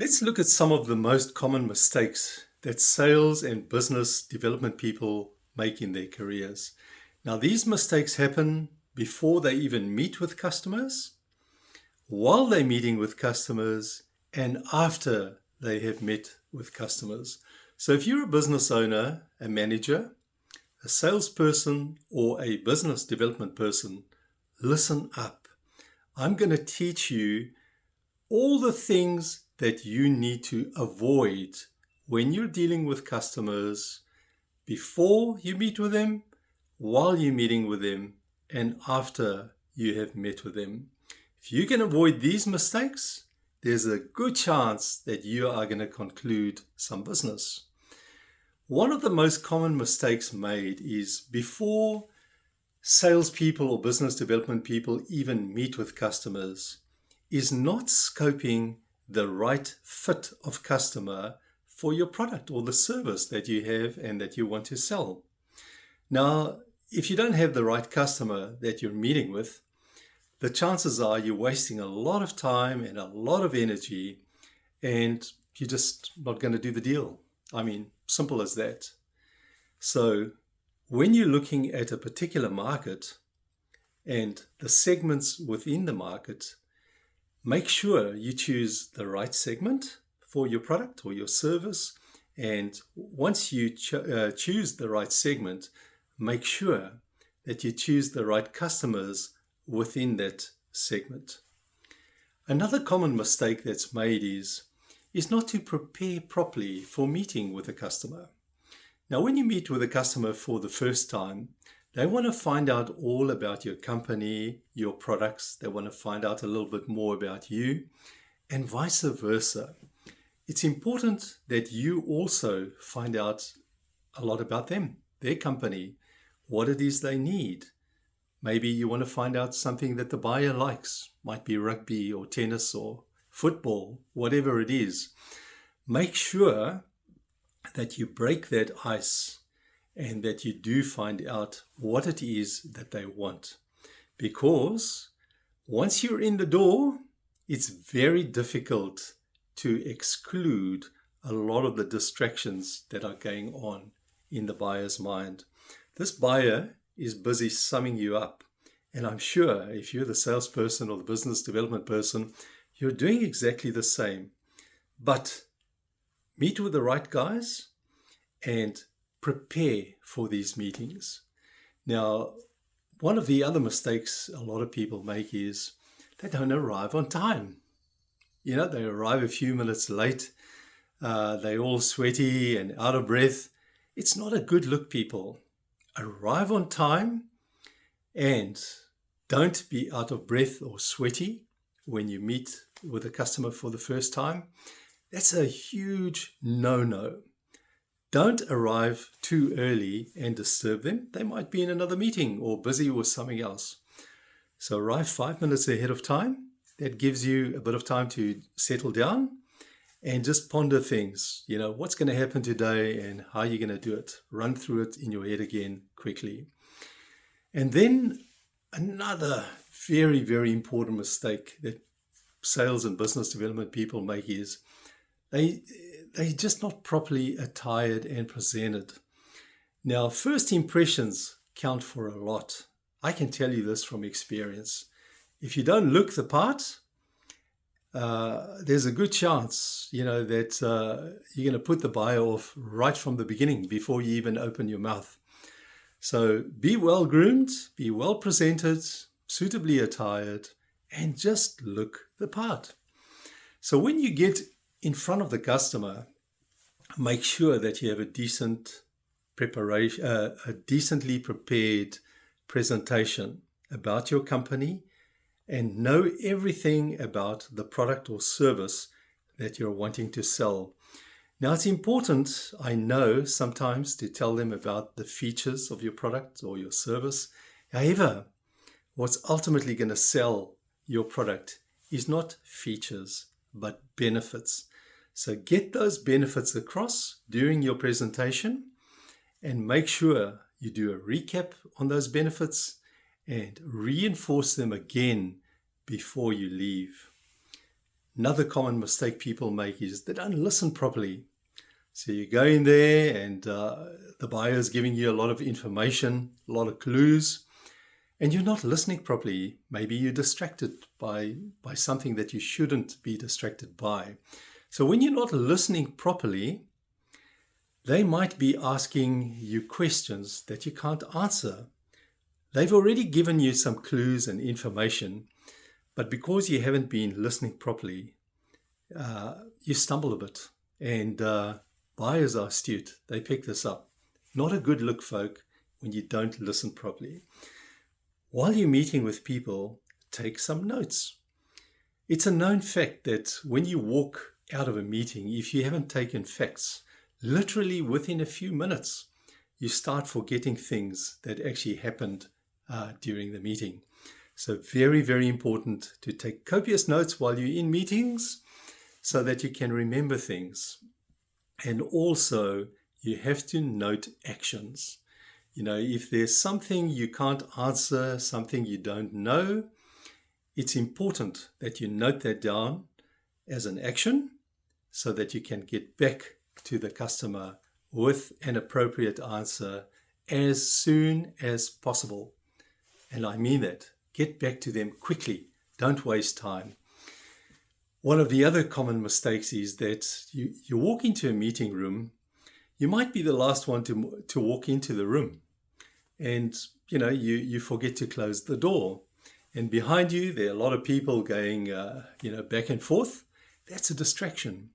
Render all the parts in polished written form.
Let's look at some of the most common mistakes that sales and business development people make in their careers. Now, these mistakes happen before they even meet with customers, while they're meeting with customers, and after they have met with customers. So if you're a business owner, a manager, a salesperson, or a business development person, listen up. I'm going to teach you all the things that you need to avoid when you're dealing with customers before you meet with them, while you're meeting with them, and after you have met with them. If you can avoid these mistakes, there's a good chance that you are going to conclude some business. One of the most common mistakes made is before salespeople or business development people even meet with customers is not scoping the right fit of customer for your product or the service that you have and that you want to sell. Now, if you don't have the right customer that you're meeting with, the chances are you're wasting a lot of time and a lot of energy, and you're just not going to do the deal. I mean, simple as that. So when you're looking at a particular market and the segments within the market, make sure you choose the right segment for your product or your service. And once you choose the right segment, make sure that you choose the right customers within that segment. Another common mistake that's made is not to prepare properly for meeting with a customer. Now, when you meet with a customer for the first time, they want to find out all about your company, your products. They want to find out a little bit more about you, and vice versa. It's important that you also find out a lot about them, their company, what it is they need. Maybe you want to find out something that the buyer likes. Might be rugby or tennis or football, whatever it is. Make sure that you break that ice and that you do find out what it is that they want. Because once you're in the door, it's very difficult to exclude a lot of the distractions that are going on in the buyer's mind. This buyer is busy summing you up. And I'm sure if you're the salesperson or the business development person, you're doing exactly the same. But meet with the right guys and prepare for these meetings. Now, one of the other mistakes a lot of people make is they don't arrive on time. You know, they arrive a few minutes late. They're all sweaty and out of breath. It's not a good look, people. Arrive on time and don't be out of breath or sweaty when you meet with a customer for the first time. That's a huge no-no. Don't arrive too early and disturb them. They might be in another meeting or busy with something else. So arrive 5 minutes ahead of time. That gives you a bit of time to settle down and just ponder things. You know, what's going to happen today and how you're going to do it. Run through it in your head again quickly. And then another very, very important mistake that sales and business development people make is they're just not properly attired and presented. Now, first impressions count for a lot. I can tell you this from experience. If you don't look the part, there's a good chance, that you're going to put the buyer off right from the beginning before you even open your mouth. So be well groomed, be well presented, suitably attired, and just look the part. So when you get in front of the customer, make sure that you have a decent preparation, a decently prepared presentation about your company, and know everything about the product or service that you're wanting to sell. Now, it's important, I know, sometimes to tell them about the features of your product or your service. However, what's ultimately going to sell your product is not features, but benefits. So get those benefits across during your presentation and make sure you do a recap on those benefits and reinforce them again before you leave. Another common mistake people make is they don't listen properly. So you go in there and the buyer is giving you a lot of information, a lot of clues, and you're not listening properly. Maybe you're distracted by something that you shouldn't be distracted by. So when you're not listening properly, they might be asking you questions that you can't answer. They've already given you some clues and information, but because you haven't been listening properly, you stumble a bit. And buyers are astute. They pick this up. Not a good look, folk, when you don't listen properly. While you're meeting with people, take some notes. It's a known fact that when you walk out of a meeting, if you haven't taken facts, literally within a few minutes, you start forgetting things that actually happened during the meeting. So very, very important to take copious notes while you're in meetings so that you can remember things. And also, you have to note actions. You know, if there's something you can't answer, something you don't know, it's important that you note that down as an action so that you can get back to the customer with an appropriate answer as soon as possible. And I mean that. Get back to them quickly. Don't waste time. One of the other common mistakes is that you walk into a meeting room. You might be the last one to walk into the room. And, you forget to close the door. And behind you, there are a lot of people going, back and forth. That's a distraction.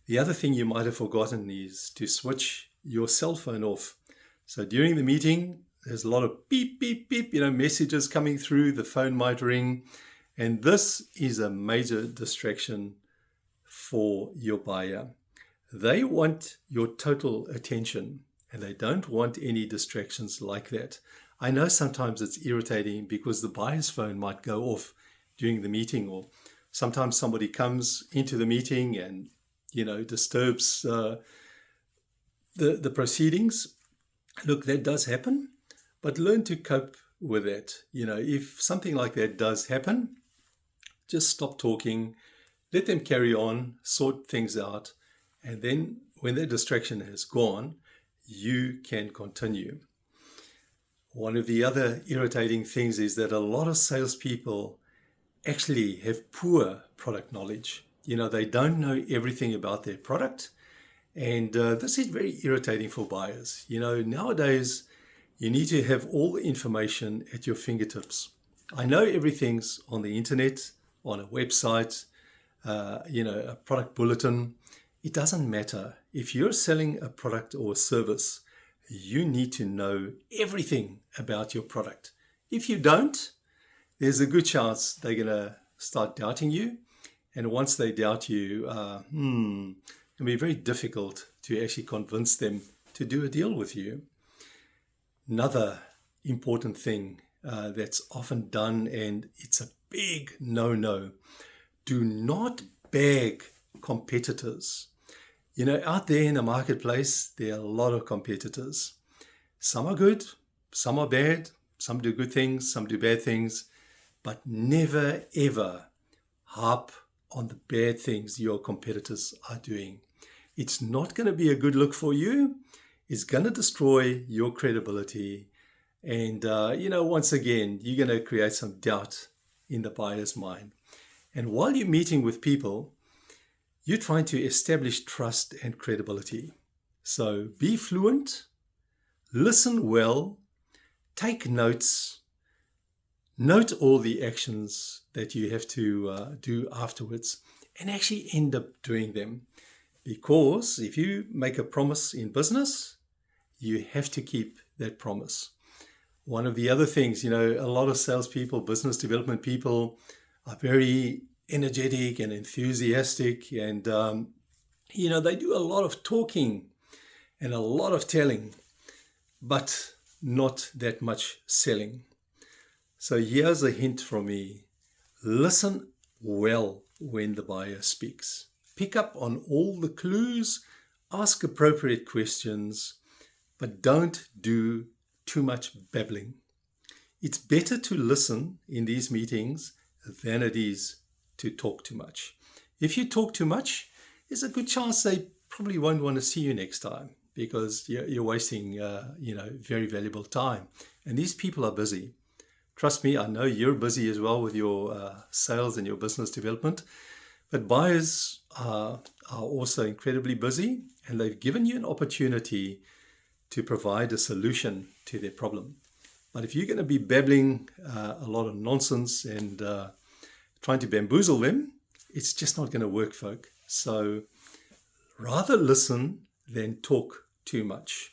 The other thing you might have forgotten is to switch your cell phone off. So during the meeting, there's a lot of beep, beep, beep, messages coming through. The phone might ring. And this is a major distraction for your buyer. They want your total attention and they don't want any distractions like that. I know sometimes it's irritating because the buyer's phone might go off during the meeting, or sometimes somebody comes into the meeting and, disturbs the proceedings. Look, that does happen, but learn to cope with that. If something like that does happen, just stop talking, let them carry on, sort things out, and then when their distraction has gone, you can continue. One of the other irritating things is that a lot of salespeople actually have poor product knowledge. They don't know everything about their product, and this is very irritating for buyers. Nowadays, you need to have all the information at your fingertips. I know everything's on the internet, on a website, a product bulletin. It doesn't matter. If you're selling a product or a service, you need to know everything about your product. If you don't, there's a good chance they're going to start doubting you. And once they doubt you, it can be very difficult to actually convince them to do a deal with you. Another important thing that's often done, and it's a big no-no, do not bag competitors. Out there in the marketplace, there are a lot of competitors. Some are good, some are bad, some do good things, some do bad things, but never ever harp on the bad things your competitors are doing. It's not going to be a good look for you. It's going to destroy your credibility. And, once again, you're going to create some doubt in the buyer's mind. And while you're meeting with people, you're trying to establish trust and credibility. So be fluent, listen well, take notes, note all the actions that you have to do afterwards, and actually end up doing them. Because if you make a promise in business, you have to keep that promise. One of the other things, a lot of salespeople, business development people are very energetic and enthusiastic, and they do a lot of talking and a lot of telling, but not that much selling. So here's a hint from me. Listen well when the buyer speaks. Pick up on all the clues, ask appropriate questions, but don't do too much babbling. It's better to listen in these meetings than it is to talk too much. If you talk too much, there's a good chance they probably won't want to see you next time because you're wasting, very valuable time. And these people are busy. Trust me, I know you're busy as well with your sales and your business development, but buyers are also incredibly busy, and they've given you an opportunity to provide a solution to their problem. But if you're going to be babbling a lot of nonsense and trying to bamboozle them, it's just not going to work, folk. So rather listen than talk too much.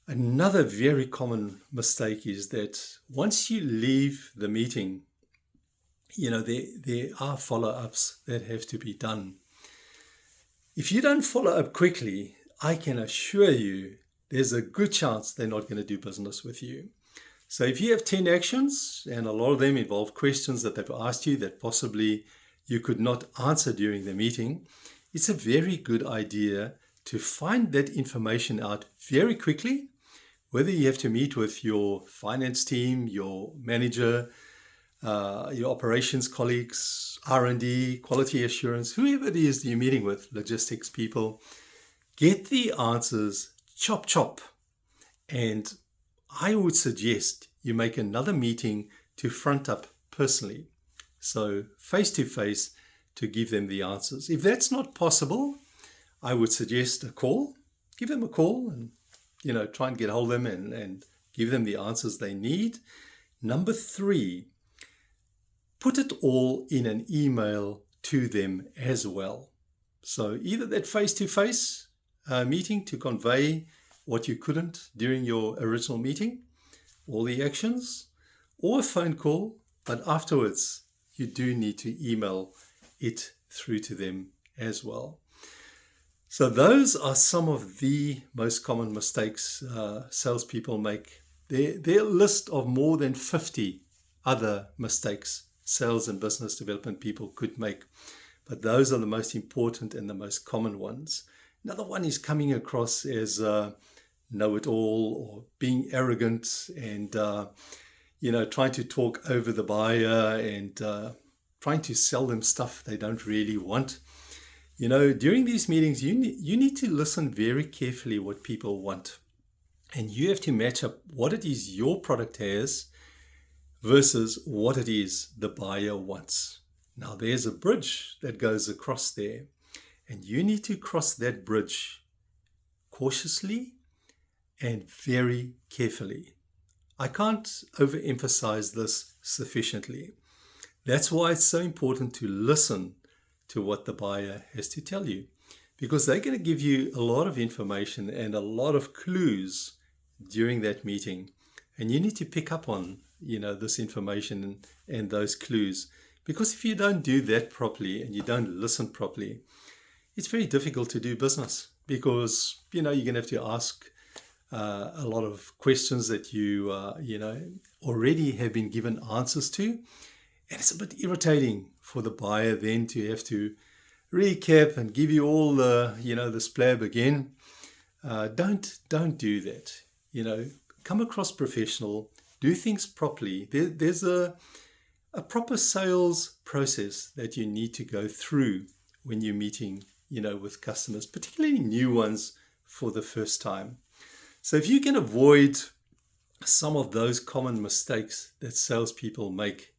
Another very common mistake is that once you leave the meeting, there are follow-ups that have to be done. If you don't follow up quickly, I can assure you there's a good chance they're not going to do business with you. So if you have 10 actions, and a lot of them involve questions that they've asked you that possibly you could not answer during the meeting, it's a very good idea to find that information out very quickly, whether you have to meet with your finance team, your manager, your operations colleagues, R&D, quality assurance, whoever it is that you're meeting with, logistics people, get the answers chop. And I would suggest you make another meeting to front up personally. So face to face to give them the answers. If that's not possible, I would suggest a call. Give them a call and try and get hold of them and give them the answers they need. Number 3, put it all in an email to them as well. So either that face-to-face meeting to convey what you couldn't during your original meeting, all the actions, or a phone call, but afterwards you do need to email it through to them as well. So those are some of the most common mistakes salespeople make. Their list of more than 50 other mistakes sales and business development people could make. But those are the most important and the most common ones. Another one is coming across as know-it-all or being arrogant and, trying to talk over the buyer and trying to sell them stuff they don't really want. During these meetings, you need to listen very carefully what people want. And you have to match up what it is your product has versus what it is the buyer wants. Now, there's a bridge that goes across there. And you need to cross that bridge cautiously and very carefully. I can't overemphasize this sufficiently. That's why it's so important to listen to what the buyer has to tell you, because they're going to give you a lot of information and a lot of clues during that meeting, and you need to pick up on this information and those clues, because if you don't do that properly and you don't listen properly, it's very difficult to do business, because you're going to have to ask a lot of questions that you already have been given answers to. And it's a bit irritating for the buyer then to have to recap and give you all the splab again. Don't do that. Come across professional, do things properly. There's a proper sales process that you need to go through when you're meeting, with customers, particularly new ones for the first time. So if you can avoid some of those common mistakes that salespeople make,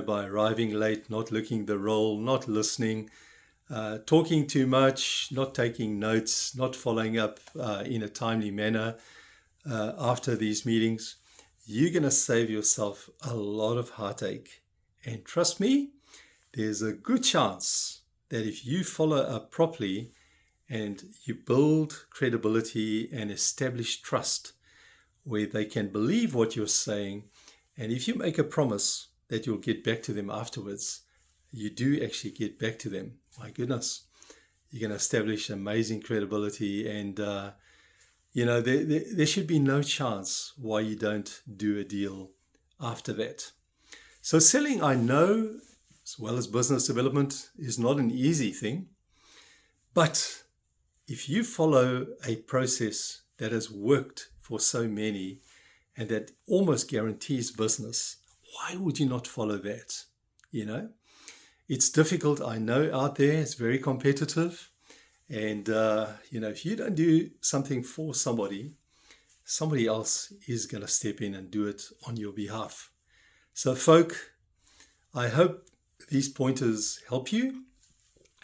by arriving late, not looking the role, not listening, talking too much, not taking notes, not following up in a timely manner after these meetings, you're going to save yourself a lot of heartache. And trust me, there's a good chance that if you follow up properly and you build credibility and establish trust where they can believe what you're saying, and if you make a promise that you'll get back to them afterwards, you do actually get back to them. My goodness, you're going to establish amazing credibility, and there should be no chance why you don't do a deal after that. So selling, I know, as well as business development, is not an easy thing, but if you follow a process that has worked for so many and that almost guarantees business, why would you not follow that? It's difficult, I know, out there. It's very competitive. And, if you don't do something for somebody, somebody else is going to step in and do it on your behalf. So, folk, I hope these pointers help you.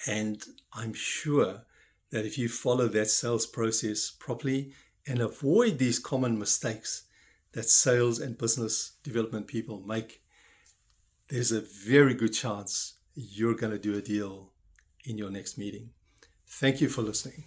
And I'm sure that if you follow that sales process properly and avoid these common mistakes that sales and business development people make, there's a very good chance you're going to do a deal in your next meeting. Thank you for listening.